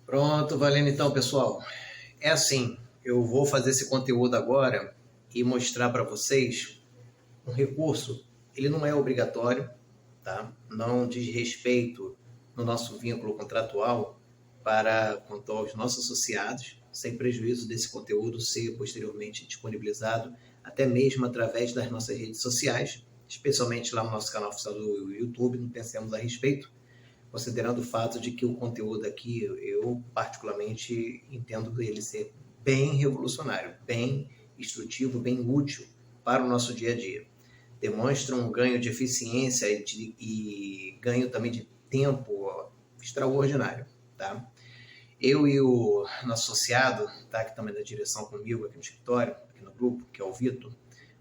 Pronto, valendo então, pessoal. É assim, eu vou fazer esse conteúdo agora e mostrar para vocês um recurso. Ele não é obrigatório, tá? Não diz respeito no nosso vínculo contratual quanto aos nossos associados, sem prejuízo desse conteúdo ser posteriormente disponibilizado, até mesmo através das nossas redes sociais, especialmente lá no nosso canal oficial do YouTube, não pensemos a respeito, considerando o fato de que o conteúdo aqui, eu particularmente entendo ele ser bem revolucionário, bem instrutivo, bem útil para o nosso dia a dia. Demonstra um ganho de eficiência e ganho também de tempo extraordinário, tá? Eu e o nosso associado, tá, que também é da direção comigo aqui no escritório, aqui no grupo, que é o Vitor,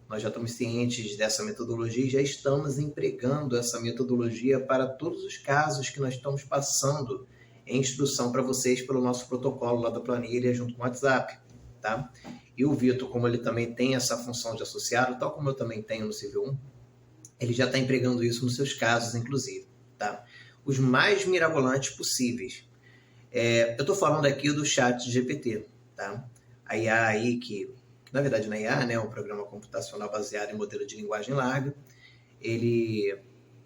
nós já estamos cientes dessa metodologia e já estamos empregando essa metodologia para todos os casos que nós estamos passando em instrução para vocês pelo nosso protocolo lá da planilha junto com o WhatsApp, tá? E o Vitor, como ele também tem essa função de associado, tal como eu também tenho no CV1, ele já está empregando isso nos seus casos, inclusive, tá? Os mais mirabolantes possíveis. Eu estou falando aqui do chat GPT, tá? A IA aí que na verdade na IA, né, é um programa computacional baseado em modelo de linguagem larga, ele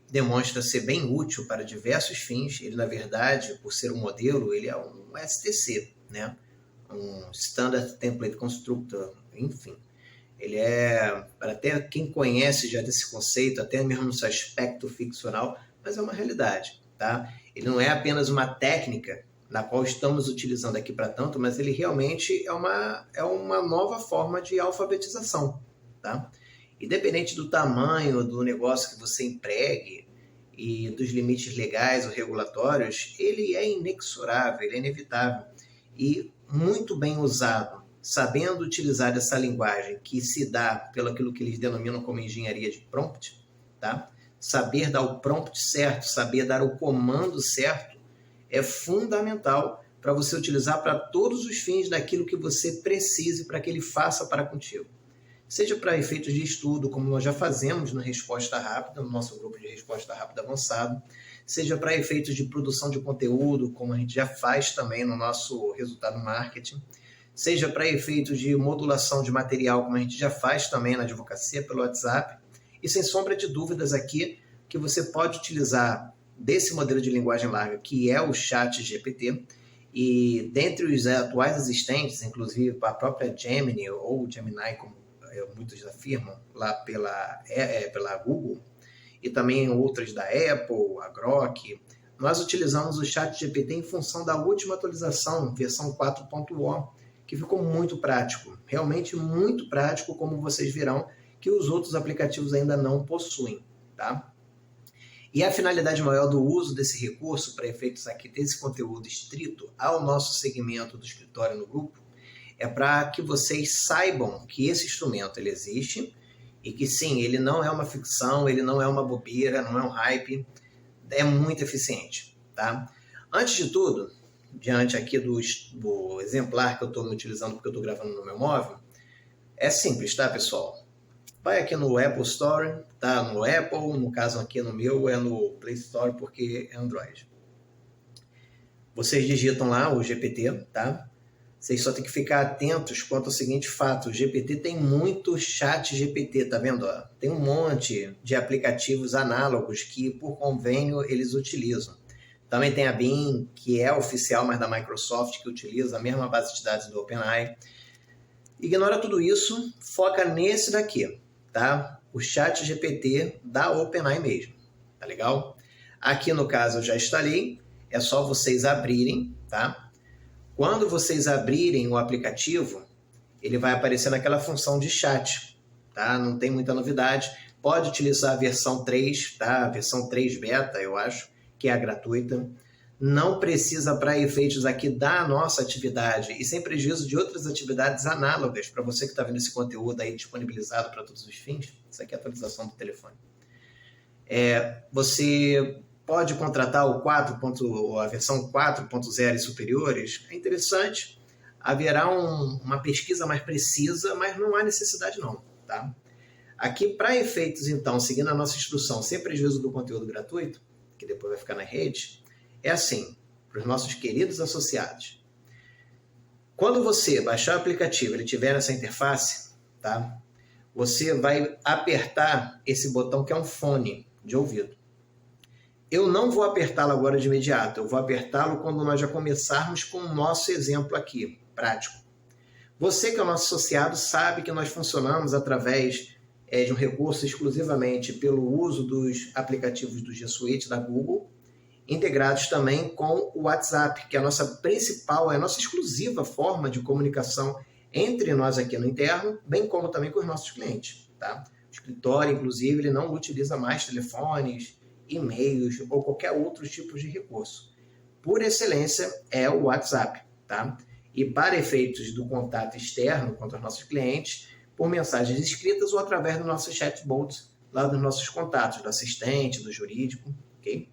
demonstra ser bem útil para diversos fins. Ele, na verdade, por ser um modelo, ele é um STC, né? Um Standard Template Constructor, enfim. Ele é, para até quem conhece já desse conceito, até mesmo no seu aspecto ficcional, mas é uma realidade, tá? Ele não é apenas uma técnica na qual estamos utilizando aqui para tanto, mas ele realmente é uma nova forma de alfabetização, tá? Independente do tamanho do negócio que você empregue e dos limites legais ou regulatórios, ele é inexorável, ele é inevitável. E muito bem usado, sabendo utilizar essa linguagem que se dá pelo aquilo que eles denominam como engenharia de prompt, tá? Saber dar o prompt certo, saber dar o comando certo, é fundamental para você utilizar para todos os fins daquilo que você precise para que ele faça para contigo. Seja para efeitos de estudo, como nós já fazemos na Resposta Rápida, no nosso grupo de Resposta Rápida avançado, seja para efeitos de produção de conteúdo, como a gente já faz também no nosso Resultado Marketing, seja para efeitos de modulação de material, como a gente já faz também na advocacia pelo WhatsApp, e sem sombra de dúvidas aqui, que você pode utilizar desse modelo de linguagem larga, que é o chat GPT, e dentre os atuais existentes, inclusive a própria Gemini, ou Gemini, como muitos afirmam, lá pela Google, e também outras da Apple, a Grok, nós utilizamos o chat GPT em função da última atualização, versão 4.0, que ficou muito prático, realmente muito prático, como vocês verão, que os outros aplicativos ainda não possuem, tá? E a finalidade maior do uso desse recurso para efeitos aqui desse conteúdo estrito ao nosso segmento do escritório no grupo é para que vocês saibam que esse instrumento ele existe e que sim, ele não é uma ficção, ele não é uma bobeira, não é um hype, é muito eficiente, tá? Antes de tudo, diante aqui do exemplar que eu estou utilizando porque eu estou gravando no meu móvel, é simples, tá, pessoal? Vai aqui no Apple Store, tá? No Apple, no caso aqui no meu é no Play Store porque é Android. Vocês digitam lá o GPT, tá? Vocês só tem que ficar atentos quanto ao seguinte fato, o GPT tem muito chat GPT, tá vendo? Ó? Tem um monte de aplicativos análogos que por convênio eles utilizam. Também tem a Bing, que é oficial, mas da Microsoft, que utiliza a mesma base de dados do OpenAI. Ignora tudo isso, foca nesse daqui, tá? O chat GPT da OpenAI mesmo, tá legal? Aqui no caso eu já instalei, é só vocês abrirem, tá? Quando vocês abrirem o aplicativo, ele vai aparecer naquela função de chat, tá? Não tem muita novidade, pode utilizar a versão 3, tá? A versão 3 beta, eu acho, que é a gratuita. Não precisa para efeitos aqui da nossa atividade e sem prejuízo de outras atividades análogas para você que está vendo esse conteúdo aí disponibilizado para todos os fins. Isso aqui é a atualização do telefone. Você pode contratar a versão 4.0 e superiores. É interessante. Haverá uma pesquisa mais precisa, mas não há necessidade não, tá? Aqui, para efeitos, então, seguindo a nossa instrução, sem prejuízo do conteúdo gratuito, que depois vai ficar na rede, é assim, para os nossos queridos associados. Quando você baixar o aplicativo, ele tiver essa interface, tá? Você vai apertar esse botão que é um fone de ouvido. Eu não vou apertá-lo agora de imediato, eu vou apertá-lo quando nós já começarmos com o nosso exemplo aqui, prático. Você que é o nosso associado sabe que nós funcionamos através de um recurso exclusivamente pelo uso dos aplicativos do G Suite da Google, integrados também com o WhatsApp, que é a nossa principal, é a nossa exclusiva forma de comunicação entre nós aqui no interno, bem como também com os nossos clientes. Tá? O escritório, inclusive, ele não utiliza mais telefones, e-mails ou qualquer outro tipo de recurso. Por excelência, é o WhatsApp. Tá? E para efeitos do contato externo com os nossos clientes, por mensagens escritas ou através dos nossos chatbots, lá dos nossos contatos, do assistente, do jurídico. Okay?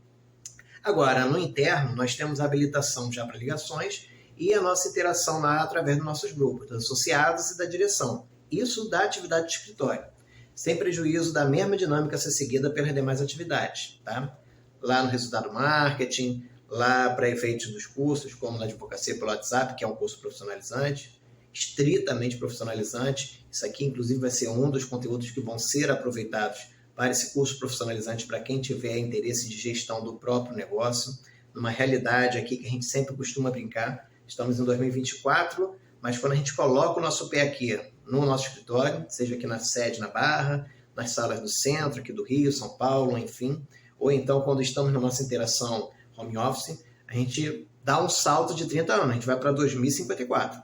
Agora, no interno, nós temos a habilitação já para ligações e a nossa interação lá através dos nossos grupos, dos associados e da direção. Isso da atividade de escritório, sem prejuízo da mesma dinâmica a ser seguida pelas demais atividades. Tá? Lá no resultado marketing, lá para efeitos dos cursos, como na advocacia pelo WhatsApp, que é um curso profissionalizante, estritamente profissionalizante. Isso aqui, inclusive, vai ser um dos conteúdos que vão ser aproveitados para esse curso profissionalizante para quem tiver interesse de gestão do próprio negócio. Numa realidade aqui que a gente sempre costuma brincar, estamos em 2024, mas quando a gente coloca o nosso pé aqui no nosso escritório, seja aqui na sede, na Barra, nas salas do centro, aqui do Rio, São Paulo, enfim, ou então quando estamos na nossa interação home office, a gente dá um salto de 30 anos, a gente vai para 2054,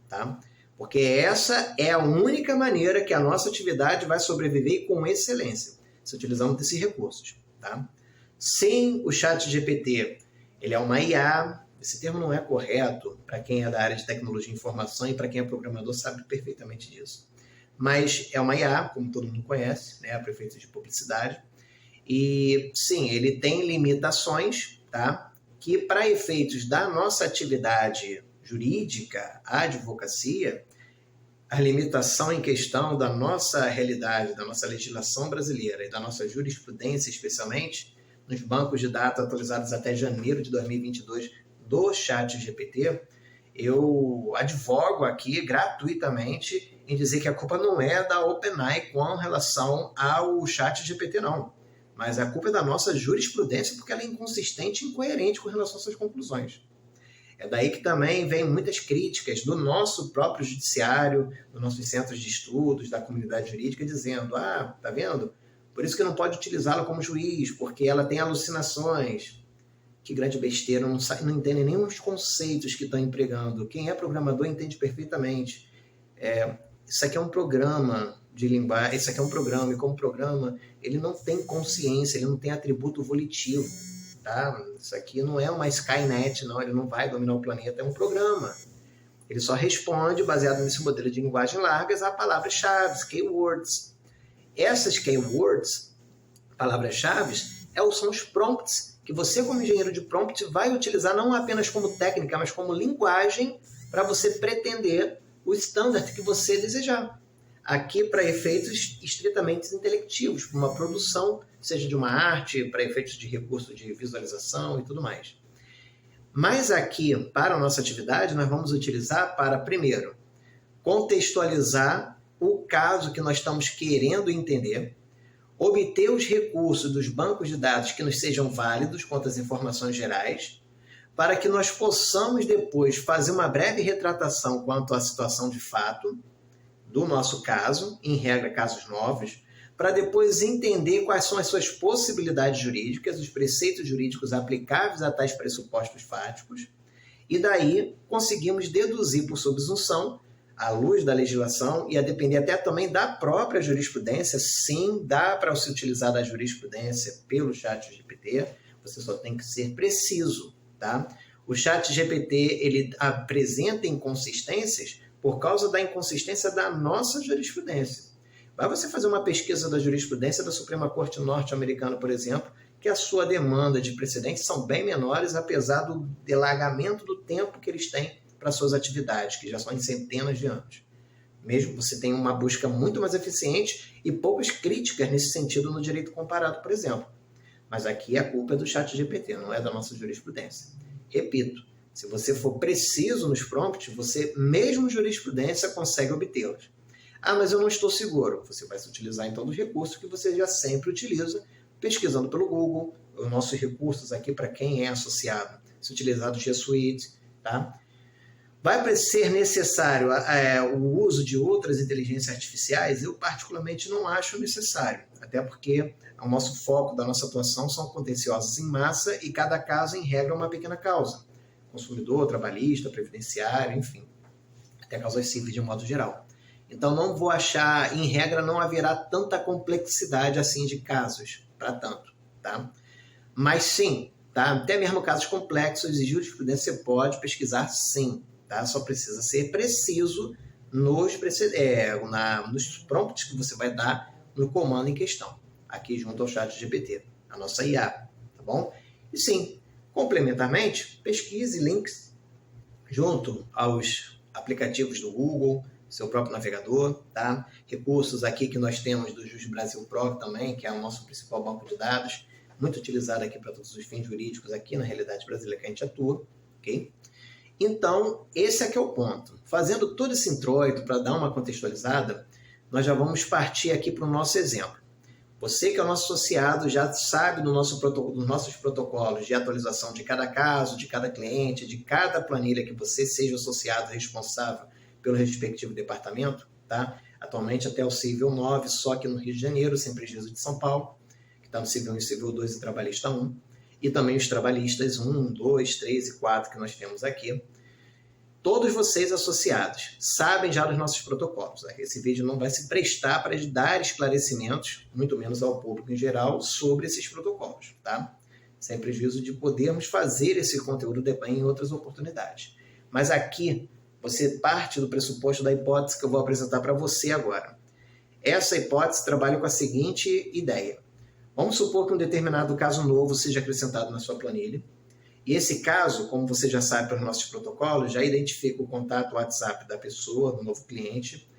tá? Porque essa é a única maneira que a nossa atividade vai sobreviver com excelência, se utilizamos desses recursos, tá? Sem o ChatGPT, ele é uma IA, esse termo não é correto para quem é da área de tecnologia e informação e para quem é programador sabe perfeitamente disso. Mas é uma IA, como todo mundo conhece, né, para efeitos de publicidade. E sim, ele tem limitações, tá? Que para efeitos da nossa atividade jurídica, a advocacia, a limitação em questão da nossa realidade, da nossa legislação brasileira e da nossa jurisprudência, especialmente, nos bancos de dados atualizados até janeiro de 2022 do ChatGPT, eu advogo aqui gratuitamente em dizer que a culpa não é da OpenAI com relação ao ChatGPT, não. Mas a culpa é da nossa jurisprudência porque ela é inconsistente e incoerente com relação às suas conclusões. É daí que também vem muitas críticas do nosso próprio judiciário, dos nossos centros de estudos, da comunidade jurídica, dizendo, tá vendo? Por isso que não pode utilizá-la como juiz, porque ela tem alucinações. Que grande besteira, não entendem nem os conceitos que estão empregando. Quem é programador entende perfeitamente. Isso aqui é um programa de linguagem, isso aqui é um programa, e como programa, ele não tem consciência, ele não tem atributo volitivo. Tá? Isso aqui não é uma Skynet, não, ele não vai dominar o planeta, é um programa. Ele só responde, baseado nesse modelo de linguagem largas, a palavras-chave, keywords. Essas keywords, palavras-chave, são os prompts que você, como engenheiro de prompt, vai utilizar não apenas como técnica, mas como linguagem para você pretender o standard que você desejar. Aqui para efeitos estritamente intelectivos, para uma produção, seja de uma arte, para efeitos de recurso de visualização e tudo mais. Mas aqui, para a nossa atividade, nós vamos utilizar para, primeiro, contextualizar o caso que nós estamos querendo entender, obter os recursos dos bancos de dados que nos sejam válidos quanto às informações gerais, para que nós possamos depois fazer uma breve retratação quanto à situação de fato do nosso caso, em regra, casos novos, para depois entender quais são as suas possibilidades jurídicas, os preceitos jurídicos aplicáveis a tais pressupostos fáticos, e daí conseguimos deduzir por subsunção, à luz da legislação e a depender até também da própria jurisprudência. Sim, dá para se utilizar da jurisprudência pelo ChatGPT, você só tem que ser preciso, tá? O ChatGPT, ele apresenta inconsistências por causa da inconsistência da nossa jurisprudência. Vai você fazer uma pesquisa da jurisprudência da Suprema Corte norte-americana, por exemplo, que a sua demanda de precedentes são bem menores, apesar do delagamento do tempo que eles têm para suas atividades, que já são em centenas de anos. Mesmo você tem uma busca muito mais eficiente e poucas críticas nesse sentido no direito comparado, por exemplo. Mas aqui a culpa é do ChatGPT, não é da nossa jurisprudência. Repito, se você for preciso nos prompts, você, mesmo jurisprudência, consegue obtê-los. Ah, mas eu não estou seguro. Você vai se utilizar, então, dos recursos que você já sempre utiliza, pesquisando pelo Google, os nossos recursos aqui para quem é associado, se utilizar do G Suite, tá? Vai ser necessário o uso de outras inteligências artificiais? Eu, particularmente, não acho necessário, até porque o nosso foco da nossa atuação são contenciosos em massa e cada caso, em regra, é uma pequena causa. Consumidor, trabalhista, previdenciário, enfim, até causas civis de um modo geral. Então, não vou achar, em regra, não haverá tanta complexidade assim de casos, para tanto, tá? Mas sim, tá? Até mesmo casos complexos e jurisprudência você pode pesquisar sim, tá? Só precisa ser preciso nos prompts que você vai dar no comando em questão, aqui junto ao ChatGPT, a nossa IA, tá bom? E sim, complementarmente, pesquise links junto aos aplicativos do Google, seu próprio navegador, tá? Recursos aqui que nós temos do Jus Brasil Pro também, que é o nosso principal banco de dados, muito utilizado aqui para todos os fins jurídicos aqui na realidade brasileira que a gente atua, ok? Então, esse aqui é o ponto. Fazendo todo esse introito para dar uma contextualizada, nós já vamos partir aqui para o nosso exemplo. Você que é o nosso associado já sabe dos nossos protocolos de atualização de cada caso, de cada cliente, de cada planilha que você seja associado responsável pelo respectivo departamento, tá? Atualmente até o Civil 9, só que no Rio de Janeiro, sem prejuízo de São Paulo, que está no Civil 1, Civil 2 e Trabalhista 1, e também os trabalhistas 1, 2, 3 e 4 que nós temos aqui. Todos vocês associados sabem já dos nossos protocolos. Esse vídeo não vai se prestar para dar esclarecimentos, muito menos ao público em geral, sobre esses protocolos, tá? Sem prejuízo de podermos fazer esse conteúdo em outras oportunidades. Mas aqui, você parte do pressuposto da hipótese que eu vou apresentar para você agora. Essa hipótese trabalha com a seguinte ideia. Vamos supor que um determinado caso novo seja acrescentado na sua planilha. E esse caso, como você já sabe pelos nossos protocolos, já identifica o contato WhatsApp da pessoa, do novo cliente.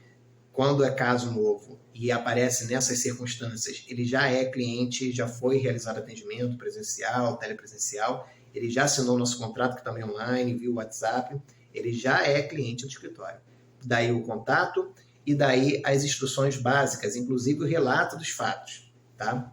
Quando é caso novo e aparece nessas circunstâncias, ele já é cliente, já foi realizado atendimento presencial, telepresencial, ele já assinou o nosso contrato, que também é online, via WhatsApp, ele já é cliente do escritório. Daí o contato e daí as instruções básicas, inclusive o relato dos fatos, tá?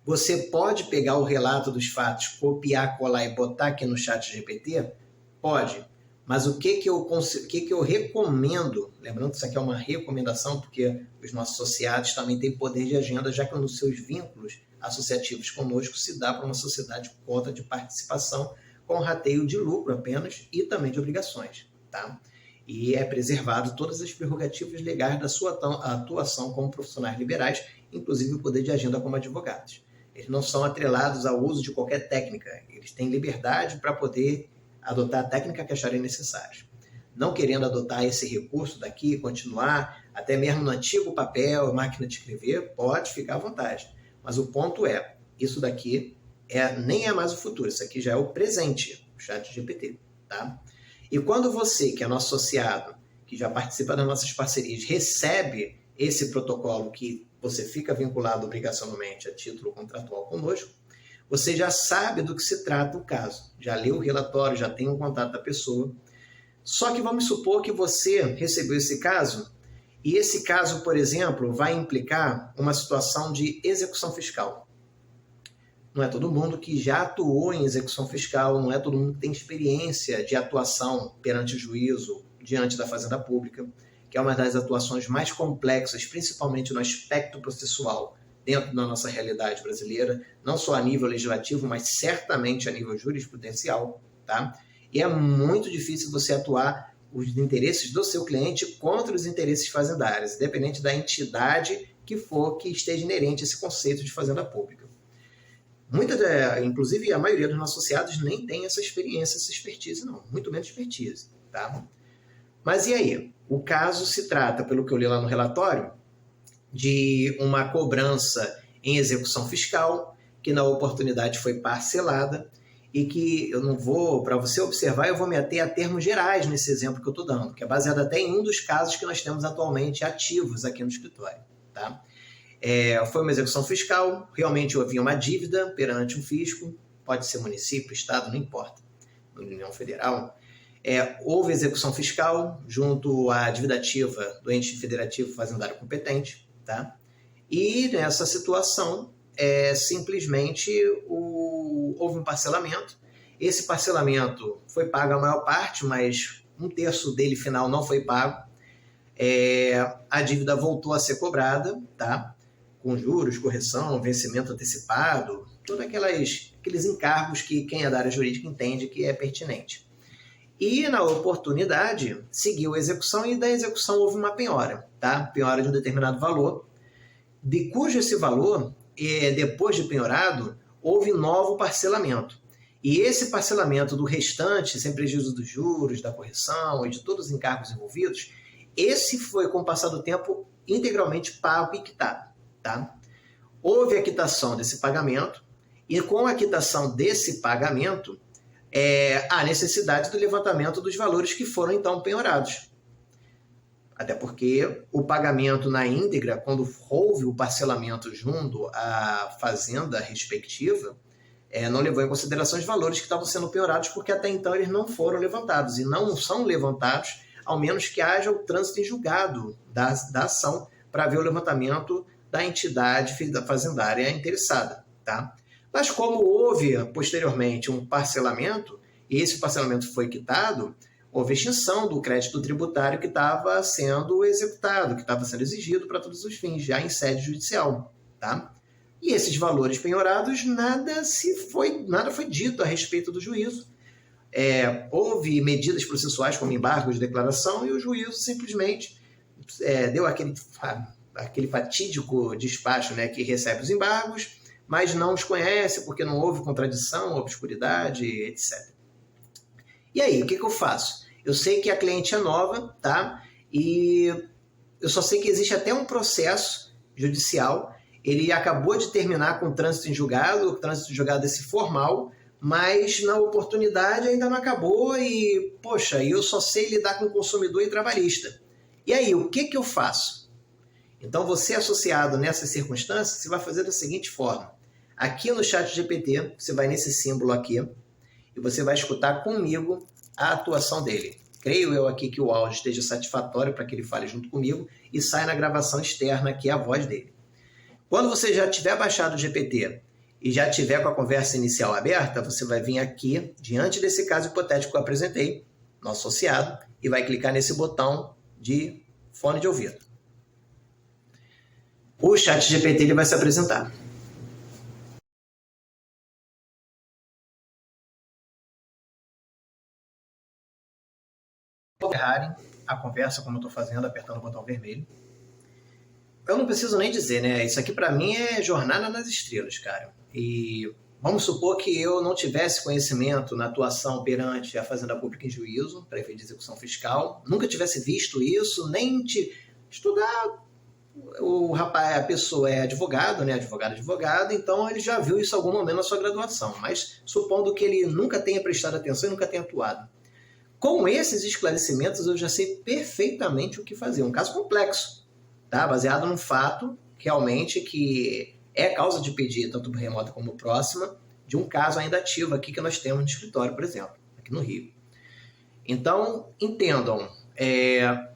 Você pode pegar o relato dos fatos, copiar, colar e botar aqui no ChatGPT? Pode. Mas o que eu recomendo, lembrando que isso aqui é uma recomendação, porque os nossos associados também têm poder de agenda, já que um dos seus vínculos associativos conosco se dá para uma sociedade com cota de participação, com rateio de lucro apenas e também de obrigações, tá? E é preservado todas as prerrogativas legais da sua atuação como profissionais liberais, inclusive o poder de agenda como advogados. Eles não são atrelados ao uso de qualquer técnica. Eles têm liberdade para poder adotar a técnica que acharem necessária. Não querendo adotar esse recurso daqui, continuar, até mesmo no antigo papel, máquina de escrever, pode ficar à vontade. Mas o ponto é, isso daqui nem é mais o futuro, isso aqui já é o presente, o ChatGPT, tá? E quando você, que é nosso associado, que já participa das nossas parcerias, recebe esse protocolo que você fica vinculado obrigacionalmente a título contratual conosco, você já sabe do que se trata o caso. Já leu o relatório, já tem um contato da pessoa. Só que vamos supor que você recebeu esse caso e esse caso, por exemplo, vai implicar uma situação de execução fiscal. Não é todo mundo que já atuou em execução fiscal, não é todo mundo que tem experiência de atuação perante o juízo, diante da Fazenda Pública, que é uma das atuações mais complexas, principalmente no aspecto processual, dentro da nossa realidade brasileira, não só a nível legislativo, mas certamente a nível jurisprudencial, tá? E é muito difícil você atuar os interesses do seu cliente contra os interesses fazendários, independente da entidade que for que esteja inerente a esse conceito de fazenda pública. Inclusive, a maioria dos nossos associados nem tem essa experiência, essa expertise, não, muito menos expertise, tá? Mas e aí? O caso se trata, pelo que eu li lá no relatório, de uma cobrança em execução fiscal, que na oportunidade foi parcelada, e que eu não vou, para você observar, eu vou me ater a termos gerais nesse exemplo que eu estou dando, que é baseado até em um dos casos que nós temos atualmente ativos aqui no escritório, tá? Foi uma execução fiscal, realmente havia uma dívida perante um fisco, pode ser município, estado, não importa. na União Federal, houve execução fiscal junto à dívida ativa do ente federativo fazendário competente, tá? E nessa situação, simplesmente houve um parcelamento. Esse parcelamento foi pago a maior parte, mas 1/3 dele final não foi pago. A dívida voltou a ser cobrada, tá? Com juros, correção, vencimento antecipado, todos aqueles encargos que quem é da área jurídica entende que é pertinente. E, na oportunidade, seguiu a execução e da execução houve uma penhora, tá? Penhora de um determinado valor, de cujo esse valor, depois de penhorado, houve novo parcelamento. E esse parcelamento do restante, sem prejuízo dos juros, da correção e de todos os encargos envolvidos, esse foi, com o passar do tempo, integralmente pago e quitado, tá? Houve a quitação desse pagamento e, com a quitação desse pagamento, a necessidade do levantamento dos valores que foram, então, penhorados. Até porque o pagamento na íntegra, quando houve o parcelamento junto à fazenda respectiva, não levou em consideração os valores que estavam sendo penhorados, porque até então eles não foram levantados, e não são levantados, ao menos que haja o trânsito em julgado da ação para ver o levantamento da entidade fazendária interessada, tá? Mas como houve posteriormente um parcelamento, e esse parcelamento foi quitado, houve extinção do crédito tributário que estava sendo executado, que estava sendo exigido para todos os fins, já em sede judicial, tá? E esses valores penhorados, nada foi dito a respeito do juízo. Houve medidas processuais como embargo de declaração e o juízo simplesmente deu aquele fatídico despacho, né, que recebe os embargos, mas não os conhece porque não houve contradição, obscuridade, etc. E aí, o que eu faço? Eu sei que a cliente é nova, tá? E eu só sei que existe até um processo judicial. Ele acabou de terminar com o trânsito em julgado, o trânsito em julgado esse formal, mas na oportunidade ainda não acabou e, poxa, eu só sei lidar com consumidor e trabalhista. E aí, o que eu faço? Então, você associado nessas circunstâncias, você vai fazer da seguinte forma. Aqui no ChatGPT, você vai nesse símbolo aqui e você vai escutar comigo a atuação dele. Creio eu aqui que o áudio esteja satisfatório para que ele fale junto comigo e saia na gravação externa aqui a voz dele. Quando você já tiver baixado o GPT e já tiver com a conversa inicial aberta, você vai vir aqui, diante desse caso hipotético que eu apresentei, no associado, e vai clicar nesse botão de fone de ouvido. O ChatGPT ele vai se apresentar. Errarem a conversa como eu estou fazendo, apertando o botão vermelho. Eu não preciso nem dizer, né? Isso aqui para mim é jornada nas estrelas, cara. E vamos supor que eu não tivesse conhecimento na atuação perante a Fazenda Pública em juízo, para efeito de execução fiscal, nunca tivesse visto isso, nem estudar. O rapaz, a pessoa é advogado, né? Advogado, então ele já viu isso em algum momento na sua graduação, mas supondo que ele nunca tenha prestado atenção e nunca tenha atuado. Com esses esclarecimentos, eu já sei perfeitamente o que fazer. Um caso complexo, tá? Baseado num fato, realmente, que é causa de pedido, tanto remota como próxima, de um caso ainda ativo aqui que nós temos no escritório, por exemplo, aqui no Rio. Então, entendam, é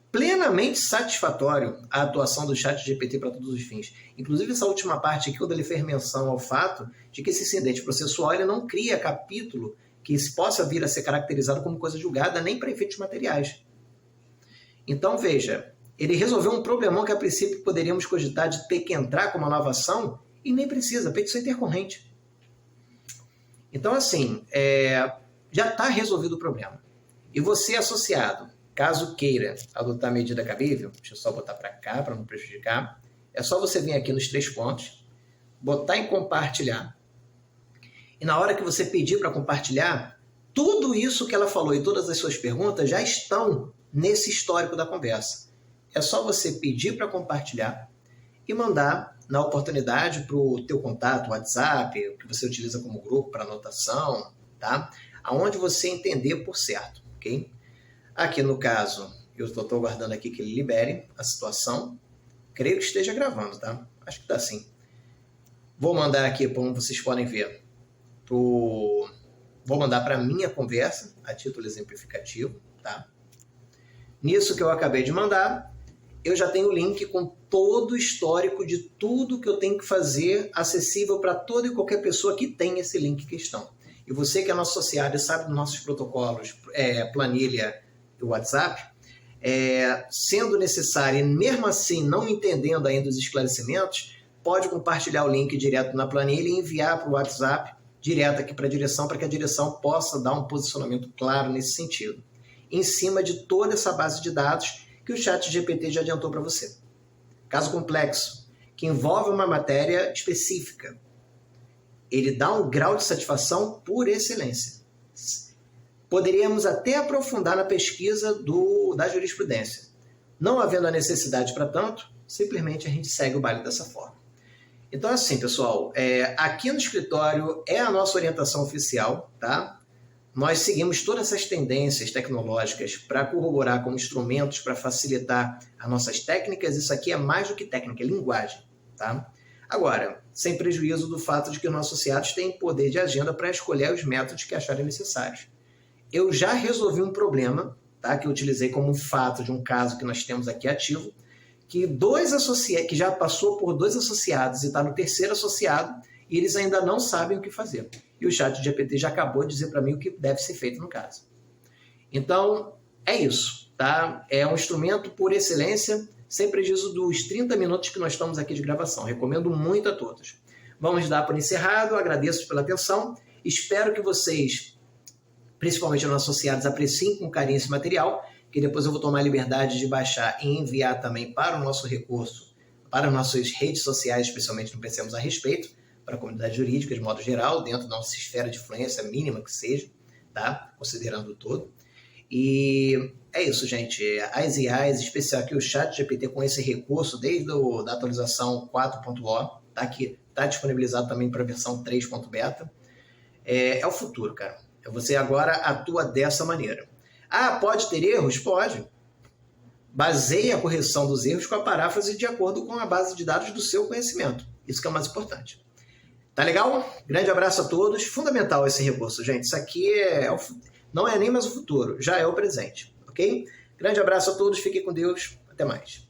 plenamente satisfatório a atuação do ChatGPT para todos os fins. Inclusive, essa última parte aqui, quando ele fez menção ao fato de que esse incidente processual ele não cria capítulo que se possa vir a ser caracterizado como coisa julgada nem para efeitos materiais. Então, veja, ele resolveu um problemão que a princípio poderíamos cogitar de ter que entrar com uma nova ação e nem precisa, petição intercorrente. Então, assim, já está resolvido o problema. E você, associado, caso queira adotar a medida cabível, deixa eu só botar para cá para não prejudicar, é só você vir aqui nos 3 pontos, botar em compartilhar, e na hora que você pedir para compartilhar, tudo isso que ela falou e todas as suas perguntas já estão nesse histórico da conversa. É só você pedir para compartilhar e mandar na oportunidade para o teu contato, WhatsApp, que você utiliza como grupo para anotação, tá? Aonde você entender por certo, ok? Aqui no caso, eu estou aguardando aqui que ele libere a situação. Creio que esteja gravando, tá? Acho que está sim. Vou mandar aqui, como vocês podem ver, pro vou mandar para a minha conversa, a título exemplificativo, tá? Nisso que eu acabei de mandar, eu já tenho o link com todo o histórico de tudo que eu tenho que fazer acessível para toda e qualquer pessoa que tem esse link em questão. E você que é nosso associado e sabe dos nossos protocolos, planilha e WhatsApp, sendo necessário e mesmo assim não entendendo ainda os esclarecimentos, pode compartilhar o link direto na planilha e enviar para o WhatsApp direto aqui para a direção, para que a direção possa dar um posicionamento claro nesse sentido, em cima de toda essa base de dados que o ChatGPT já adiantou para você. Caso complexo, que envolve uma matéria específica, ele dá um grau de satisfação por excelência. Poderíamos até aprofundar na pesquisa da jurisprudência. Não havendo a necessidade para tanto, simplesmente a gente segue o baile dessa forma. Então, assim, pessoal, aqui no escritório é a nossa orientação oficial, tá? Nós seguimos todas essas tendências tecnológicas para corroborar como instrumentos para facilitar as nossas técnicas. Isso aqui é mais do que técnica, é linguagem, tá? Agora, sem prejuízo do fato de que os nossos associados têm poder de agenda para escolher os métodos que acharem necessários. Eu já resolvi um problema, tá? Que eu utilizei como um fato de um caso que nós temos aqui ativo, que que já passou por 2 associados e está no 3º associado, e eles ainda não sabem o que fazer. E o ChatGPT já acabou de dizer para mim o que deve ser feito no caso. Então, é isso, tá? É um instrumento por excelência, sem prejuízo dos 30 minutos que nós estamos aqui de gravação. Recomendo muito a todos. Vamos dar por encerrado, agradeço pela atenção, espero que vocês, principalmente os nossos associados, apreciem com carinho esse material, que depois eu vou tomar a liberdade de baixar e enviar também para o nosso recurso, para as nossas redes sociais, especialmente no Pensemos a Respeito, para a comunidade jurídica de modo geral, dentro da nossa esfera de influência mínima que seja, tá? Considerando o todo. E é isso, gente. As IAs, em especial aqui o ChatGPT com esse recurso desde da atualização 4.0, tá? Aqui, está disponibilizado também para a versão 3.beta. É o futuro, cara. Você agora atua dessa maneira. Ah, pode ter erros? Pode. Baseie a correção dos erros com a paráfrase de acordo com a base de dados do seu conhecimento. Isso que é o mais importante. Tá legal? Grande abraço a todos. Fundamental esse recurso, gente. Isso aqui não é nem mais o futuro, já é o presente, ok? Grande abraço a todos, fiquem com Deus. Até mais.